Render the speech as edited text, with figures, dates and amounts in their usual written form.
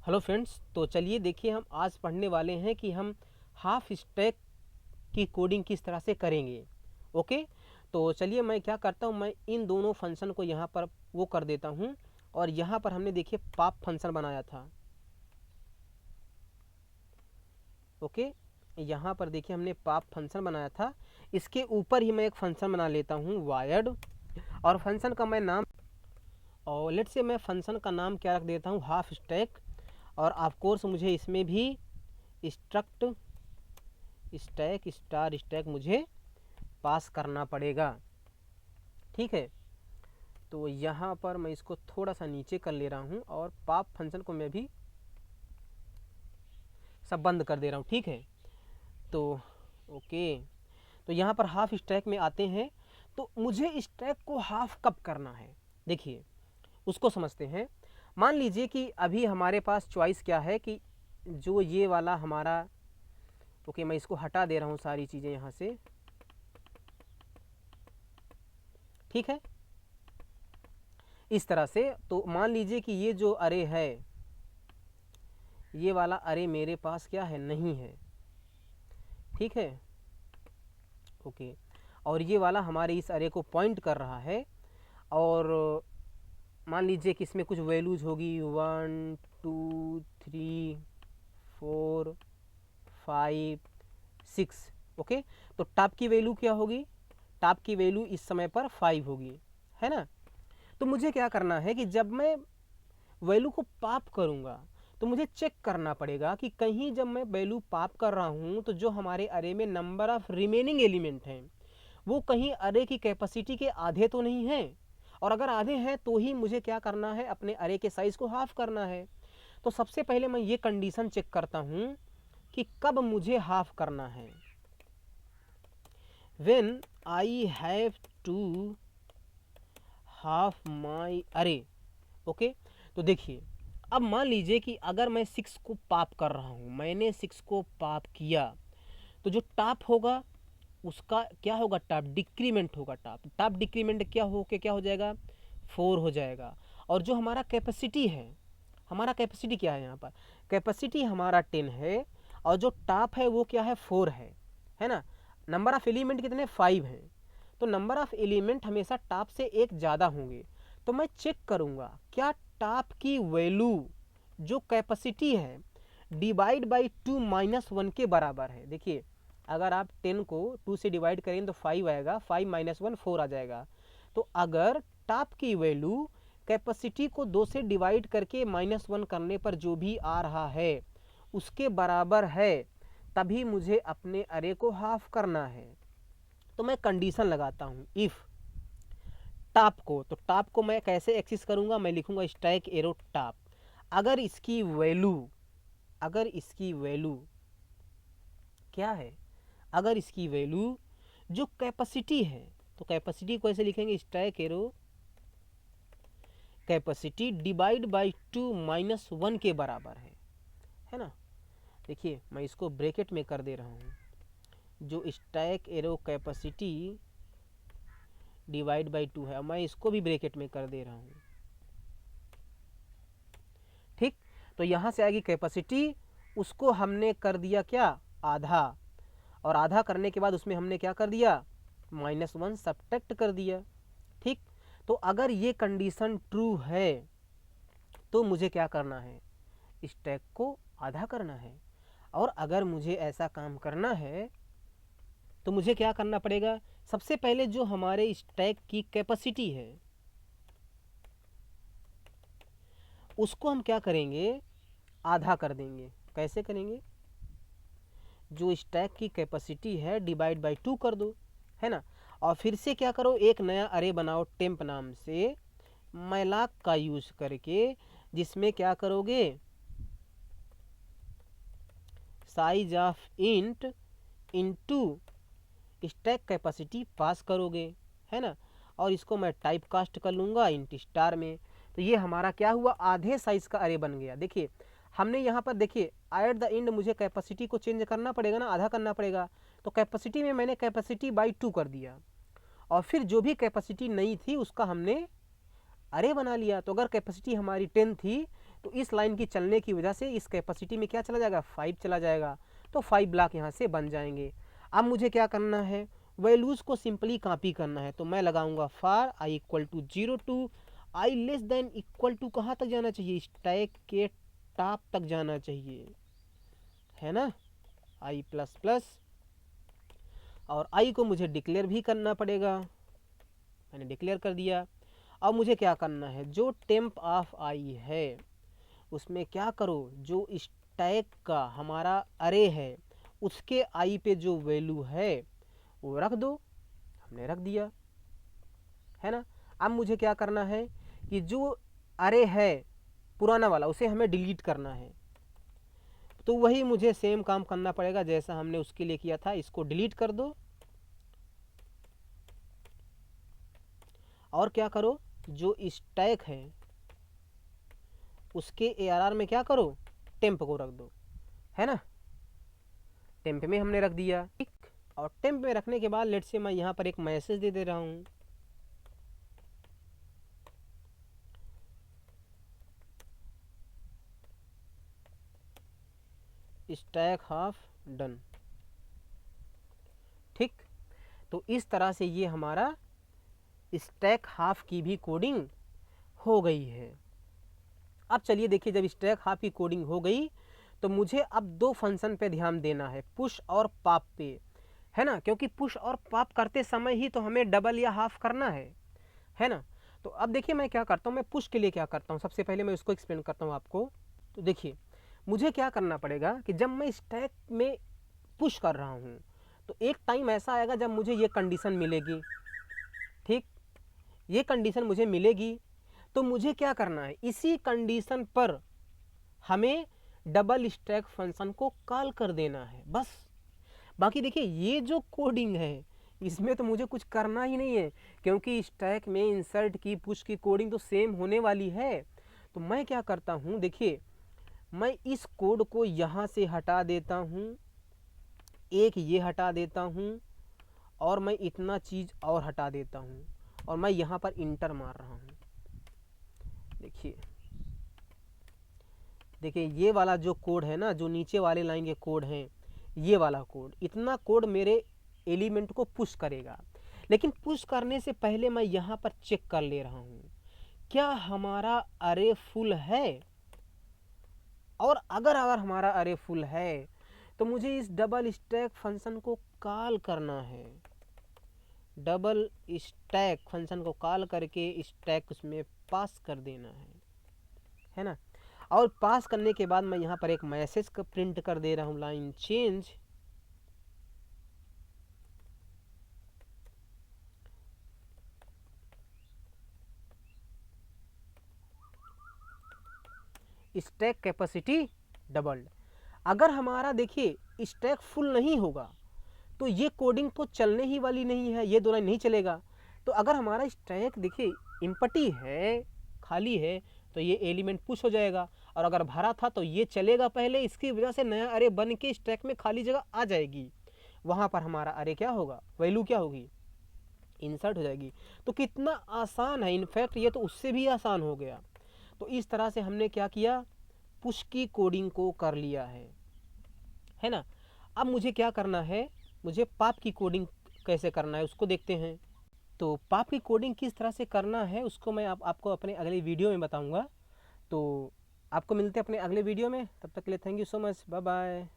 Hello friends, तो चलिए देखिए हम आज पढ़ने वाले हैं कि हम हाफ स्टैक की कोडिंग किस तरह से करेंगे। ओके, तो चलिए मैं क्या करता हूँ, मैं इन दोनों फंक्शन को यहाँ पर वो कर देता हूँ। और यहाँ पर हमने देखिए पॉप फंक्शन बनाया था। ओके, यहाँ पर देखिए हमने पॉप फंक्शन बनाया था। इसके ऊपर ही मैं एक फंक्शन बना लेता हूँ वायर्ड, और फंक्शन का मैं नाम, और लेट से मैं फंक्शन का नाम क्या रख देता हूँ, हाफ स्टैक। और ऑफ कोर्स मुझे इसमें भी स्ट्रक्ट स्टैक स्टार स्टैक मुझे पास करना पड़ेगा। ठीक है, तो यहाँ पर मैं इसको थोड़ा सा नीचे कर ले रहा हूँ और पॉप फंक्शन को मैं भी सब बंद कर दे रहा हूँ। ठीक है, तो ओके, तो यहाँ पर हाफ स्टैक में आते हैं। तो मुझे स्टैक को हाफ कब करना है, देखिए उसको समझते हैं। मान लीजिए कि अभी हमारे पास चॉइस क्या है कि जो ये वाला हमारा, ओके मैं इसको हटा दे रहा हूँ सारी चीज़ें यहाँ से। ठीक है, इस तरह से। तो मान लीजिए कि ये जो अरे है, ये वाला अरे मेरे पास क्या है, नहीं है। ठीक है, ओके, और ये वाला हमारे इस अरे को पॉइंट कर रहा है। और मान लीजिए कि इसमें कुछ वैल्यूज होगी 1 2 3 4 5 6। ओके, तो टॉप की वैल्यू क्या होगी, टॉप की वैल्यू इस समय पर 5 होगी, है ना। तो मुझे क्या करना है कि जब मैं वैल्यू को पॉप करूँगा तो मुझे चेक करना पड़ेगा कि कहीं जब मैं वैल्यू पॉप कर रहा हूँ तो जो हमारे अरे में नंबर ऑफ रिमेनिंग एलिमेंट हैं वो कहीं अरे की कैपेसिटी के आधे तो नहीं है। और अगर आधे हैं तो ही मुझे क्या करना है, अपने अरे के साइज को हाफ करना है। तो सबसे पहले मैं ये कंडीशन चेक करता हूँ कि कब मुझे हाफ करना है। When I have to half my अरे। ओके, तो देखिए अब मान लीजिए कि अगर मैं 6 को पॉप कर रहा हूँ, मैंने 6 को पॉप किया, तो जो टॉप होगा उसका क्या होगा, टॉप डिक्रीमेंट होगा। टॉप डिक्रीमेंट क्या हो के क्या हो जाएगा, 4 हो जाएगा। और जो हमारा कैपेसिटी है, हमारा कैपेसिटी क्या है यहाँ पर, कैपेसिटी हमारा 10 है, और जो टॉप है वो क्या है, 4 है ना। नंबर ऑफ एलिमेंट कितने, 5 हैं। तो नंबर ऑफ एलिमेंट हमेशा टॉप से एक ज़्यादा होंगे। तो मैं चेक करूँगा क्या टॉप की वैल्यू जो कैपेसिटी है डिवाइड बाई 2 - 1 के बराबर है। देखिए अगर आप 10 को 2 से डिवाइड करें तो 5 आएगा, 5 - 1 4 आ जाएगा। तो अगर टॉप की वैल्यू कैपेसिटी को 2 से डिवाइड करके -1 करने पर जो भी आ रहा है उसके बराबर है, तभी मुझे अपने अरे को हाफ करना है। तो मैं कंडीशन लगाता हूँ इफ़ टॉप को, तो टॉप को मैं कैसे एक्सेस करूँगा, मैं लिखूँगा स्टैक एरो टॉप। अगर इसकी वैल्यू क्या है, अगर इसकी वैल्यू जो कैपेसिटी है, तो कैपेसिटी को ऐसे लिखेंगे stack arrow capacity divide by 2 - 1 के बराबर है ना। देखिए मैं इसको ब्रैकेट में कर दे रहा हूँ, जो stack arrow capacity divide by 2 है, मैं इसको भी ब्रैकेट में कर दे रहा हूँ। ठीक, तो यहाँ से आएगी कैपेसिटी, उसको हमने कर दिया क्या, आधा। और आधा करने के बाद उसमें हमने क्या कर दिया, -1 सब्ट्रैक्ट कर दिया। ठीक, तो अगर ये कंडीशन ट्रू है तो मुझे क्या करना है, स्टैक को आधा करना है। और अगर मुझे ऐसा काम करना है तो मुझे क्या करना पड़ेगा, सबसे पहले जो हमारे स्टैक की कैपेसिटी है उसको हम क्या करेंगे, आधा कर देंगे। कैसे करेंगे, जो स्टैक की कैपेसिटी है डिवाइड बाई 2 कर दो, है ना। और फिर से क्या करो, एक नया अरे बनाओ टेम्प नाम से, मैलाक का यूज करके, जिसमें क्या करोगे, size of int into stack capacity pass करोगे, है ना। और इसको मैं टाइप कास्ट कर लूँगा इंट स्टार में। तो ये हमारा क्या हुआ, आधे साइज का अरे बन गया। देखिए हमने यहाँ पर देखिए एट द एंड मुझे कैपेसिटी को चेंज करना पड़ेगा ना, आधा करना पड़ेगा। तो कैपेसिटी में मैंने कैपेसिटी बाई 2 कर दिया, और फिर जो भी कैपेसिटी नहीं थी उसका हमने अरे बना लिया। तो अगर कैपेसिटी हमारी 10 थी तो इस लाइन की चलने की वजह से इस कैपेसिटी में क्या चला जाएगा, 5 चला जाएगा। तो 5 ब्लॉक यहाँ से बन जाएंगे। अब मुझे क्या करना है, वैल्यूज़ को सिंपली कॉपी करना है। तो मैं लगाऊंगा for i equal to 0 to i less than equal to कहाँ तक जाना चाहिए, स्टैक के टॉप तक जाना चाहिए, है ना, आई प्लस प्लस। और आई को मुझे डिक्लेयर भी करना पड़ेगा, मैंने डिक्लेयर कर दिया। अब मुझे क्या करना है, जो टेम्प ऑफ आई है उसमें क्या करो, जो स्टैक का हमारा अरे है उसके आई पे जो वैल्यू है वो रख दो, हमने रख दिया, है ना। अब मुझे क्या करना है कि जो अरे है पुराना वाला उसे हमें डिलीट करना है। तो वही मुझे सेम काम करना पड़ेगा जैसा हमने उसके लिए किया था, इसको डिलीट कर दो और क्या करो, जो स्टैक है उसके ARR में क्या करो, टेम्प को रख दो, है ना। टेम्प में हमने रख दिया, ठीक। और टेम्प में रखने के बाद लेट से मैं यहाँ पर एक मैसेज दे रहा हूँ, स्टैक हाफ डन, ठीक। तो इस तरह से ये हमारा स्टैक हाफ की भी कोडिंग हो गई है। अब चलिए देखिए, जब स्टैक हाफ की कोडिंग हो गई तो मुझे अब दो फंक्शन पे ध्यान देना है, पुश और पॉप पे, है ना, क्योंकि पुश और पॉप करते समय ही तो हमें डबल या हाफ करना है ना। तो अब देखिए मैं क्या करता हूँ, मैं पुश के लिए क्या करता हूँ, सबसे पहले मैं उसको एक्सप्लेन करता हूँ आपको। तो देखिए मुझे क्या करना पड़ेगा कि जब मैं स्टैक में पुश कर रहा हूँ तो एक टाइम ऐसा आएगा जब मुझे ये कंडीशन मिलेगी, ठीक, ये कंडीशन मुझे मिलेगी। तो मुझे क्या करना है, इसी कंडीशन पर हमें डबल स्टैक फंक्शन को कॉल कर देना है, बस। बाकी देखिए ये जो कोडिंग है इसमें तो मुझे कुछ करना ही नहीं है, क्योंकि स्टैक में इंसर्ट की पुश की कोडिंग तो सेम होने वाली है। तो मैं क्या करता हूँ, देखिए मैं इस कोड को यहाँ से हटा देता हूँ, एक ये हटा देता हूँ और मैं इतना चीज़ और हटा देता हूँ और मैं यहाँ पर इंटर मार रहा हूँ। देखिए ये वाला जो कोड है ना, जो नीचे वाले लाइन के कोड हैं, ये वाला कोड, इतना कोड मेरे एलिमेंट को पुश करेगा। लेकिन पुश करने से पहले मैं यहाँ पर चेक कर ले रहा हूँ क्या हमारा अरे फुल है, और अगर हमारा अरे फुल है तो मुझे इस डबल स्टैक फंक्शन को कॉल करना है। डबल स्टैक फंक्शन को कॉल करके स्टैक उसमें पास कर देना है ना। और पास करने के बाद मैं यहाँ पर एक मैसेज का प्रिंट कर दे रहा हूँ, line change stack capacity doubled. अगर हमारा देखिए स्टैक फुल नहीं होगा तो ये कोडिंग तो चलने ही वाली नहीं है, ये दो लाइन नहीं चलेगा। तो अगर हमारा स्टैक देखिए एम्प्टी है, खाली है, तो ये एलिमेंट पुश हो जाएगा, और अगर भरा था तो ये चलेगा पहले, इसकी वजह से नया अरे बन के स्टैक में खाली जगह आ जाएगी, वहाँ पर हमारा अरे क्या होगा, वैल्यू क्या होगी, इंसर्ट हो जाएगी। तो कितना आसान है, इनफैक्ट ये तो उससे भी आसान हो गया। तो इस तरह से हमने क्या किया, पुश की कोडिंग को कर लिया है ना। अब मुझे क्या करना है, मुझे पॉप की कोडिंग कैसे करना है उसको देखते हैं। तो पॉप की कोडिंग किस तरह से करना है उसको मैं आपको अपने अगले वीडियो में बताऊंगा। तो आपको मिलते हैं अपने अगले वीडियो में, तब तक के लिए thank you so much, bye bye.